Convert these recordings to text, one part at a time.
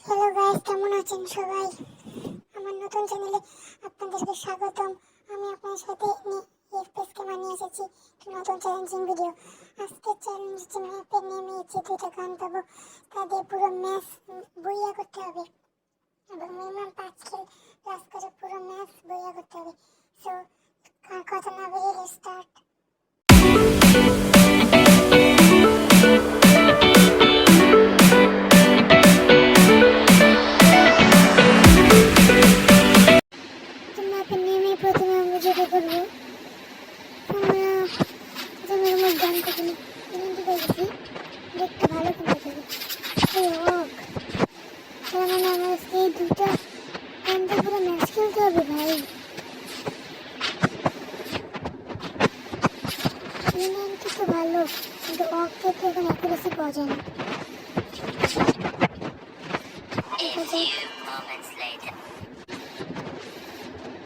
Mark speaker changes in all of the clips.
Speaker 1: Hello guys, কেমন আছেন সবাই? আমার নতুন চ্যানেলে আপনাদেরকে স্বাগতম। আমি আপনাদের সাথে এফপিএসকে বানিয়ে এসেছি নতুন চ্যালেঞ্জিং ভিডিও। আজকের চ্যালেঞ্জ হচ্ছে ম্যাপে নেমে দুটো গান পাবো, তাদের পুরো ম্যাচ বইয়া করতে হবে এবং মিনিমাম 5 কিল প্লাস করে পুরো ম্যাচ বইয়া করতে হবে। সো কথা না বলে স্টার্ট। ম্যাপে নেমে প্রথমে আমরা যেটা করবো, আমরা যেমন গান থেকে কিনতে পেরেছি দেখতে ভালো কিনতে হবে। তার মানে আমার এই দুটো গানটা পুরো ম্যাচ খেলতে হবে ভাই। ইংল্যান্ড তো ভালো, কিন্তু অককে তো এখন অ্যাকুরেসি পাওয়া যায় না।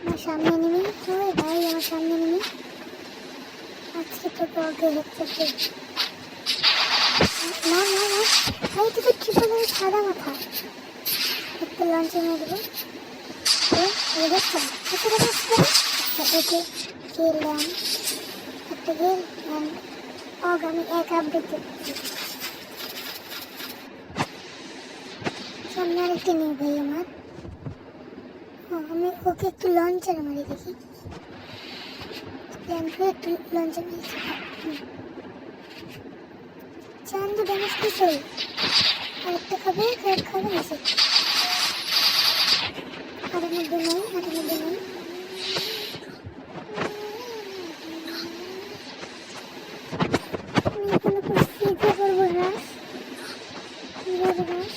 Speaker 1: আমার সামনে নেমে ওই ভাই, আমার সামনে নেমে আজকে তো অকে হচ্ছে না না না ভাই, তুই তো ট্রিপল সাদা মাথা একটা লঞ্চে মেরে দেবো। দেখছেন ওকে খেললাম একটা গেম অগ, আমি এক আপডেট দেখছি। সামনে আরেকটি নেই ভাই আমার। আমি ওকে একটু লঞ্চার মারি দেখি, প্ল্যান করে একটু লঞ্চার মারিছি। চান্দ ড্যামেজ দিয়েছে, আরেকটা খাবে খাবে মেসে। আরের মধ্যে নেই, আরের মধ্যে নেই। আমি এখানে পুরো সিধে করবো রাস, রাস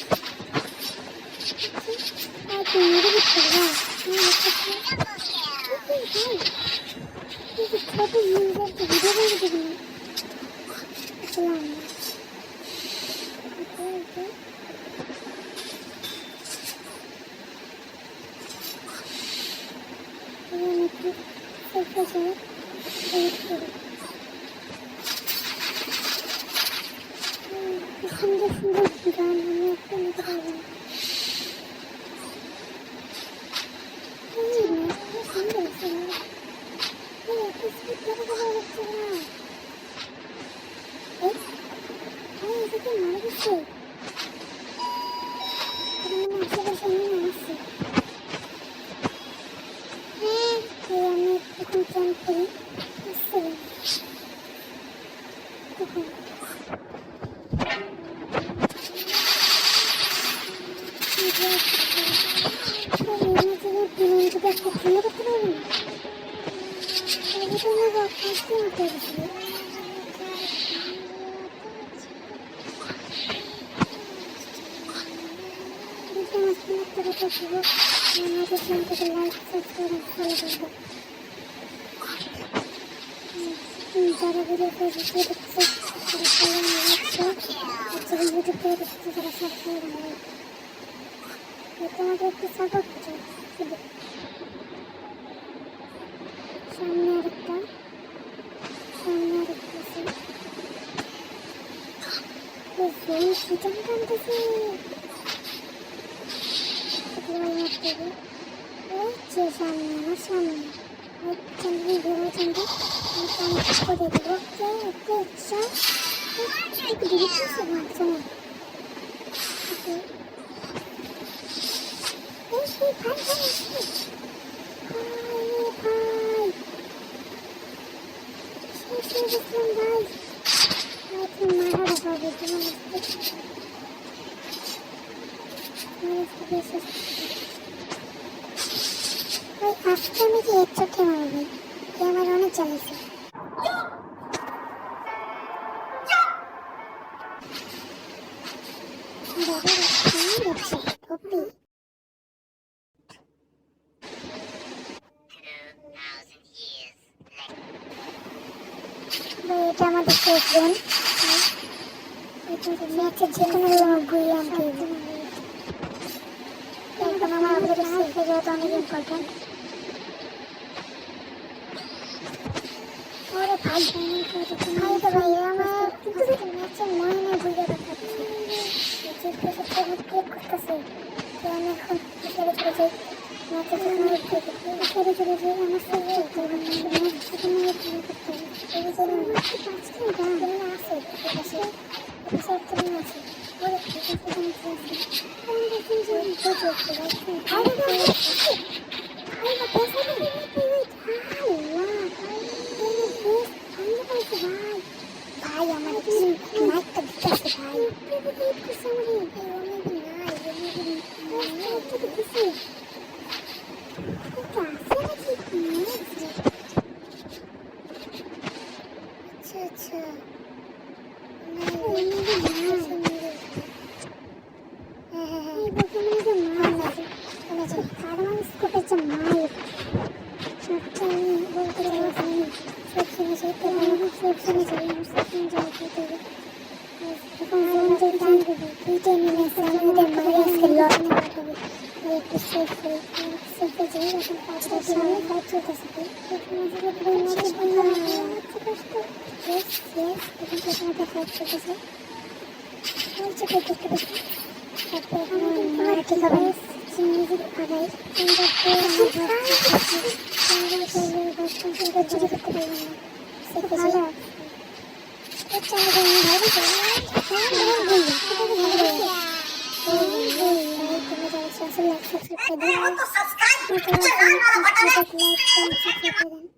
Speaker 1: আর তুই মেরে দিচ্ছিস না। ছোট ইউজারকে ভিডিও করে দিবি না। আসলাম সুন্দর সুন্দর গান আমি একটা নিতে পারবো না। সুন্দর মারা দিচ্ছে আমি এখন প্ল্যান করি যারা ভিডিও দেখছে ইউটিউব থেকে দেখছে তারা সাবস্ক্রাইব করে তোমাকে একটু সাপোর্ট করছে। সামনে আরেকটা সিজন টানতেছে সামনে আমার সামনে চন্দ্র ঘোরা চন্দ্র করে দেবো। ওকে আচ্ছা একটু দিকে শোনো আজকে আমি কি এক চোখে মারবো, আমার অনেক চালিয়েছে। এটা আমাদের শেষ জোন, ম্যাচের যে কোনো বই আনতে হবে। এখন আমার আপনাদের সেফে যাওয়াটা অনেক ইম্পর্টেন্ট। ওরে ভাই ভাই তো ভাই আমার কিন্তু ম্যাচের ময়না বুঝে পাঠাচ্ছে যে প্রসেসটা ক্রিয়েট করতেছে তো আমি এখন ছেড়ে চলে যাই ম্যাচে ছেড়ে চলে যাই আমার সাথে ম্যাচ সেখানে ক্রিয়েট করতে হবে এই যে পাঁচটা গান আছে পাশে পাশে একটা গান আছে ওরে সেখানে আছে আমি দেখি যে বুঝে ভাই ভাই না পেছনে ভাই আমার কি মাইকটা দিতেছে ভাই আচ্ছা আচ্ছা
Speaker 2: तो सब्सक्राइब चैनल वाला बटन है।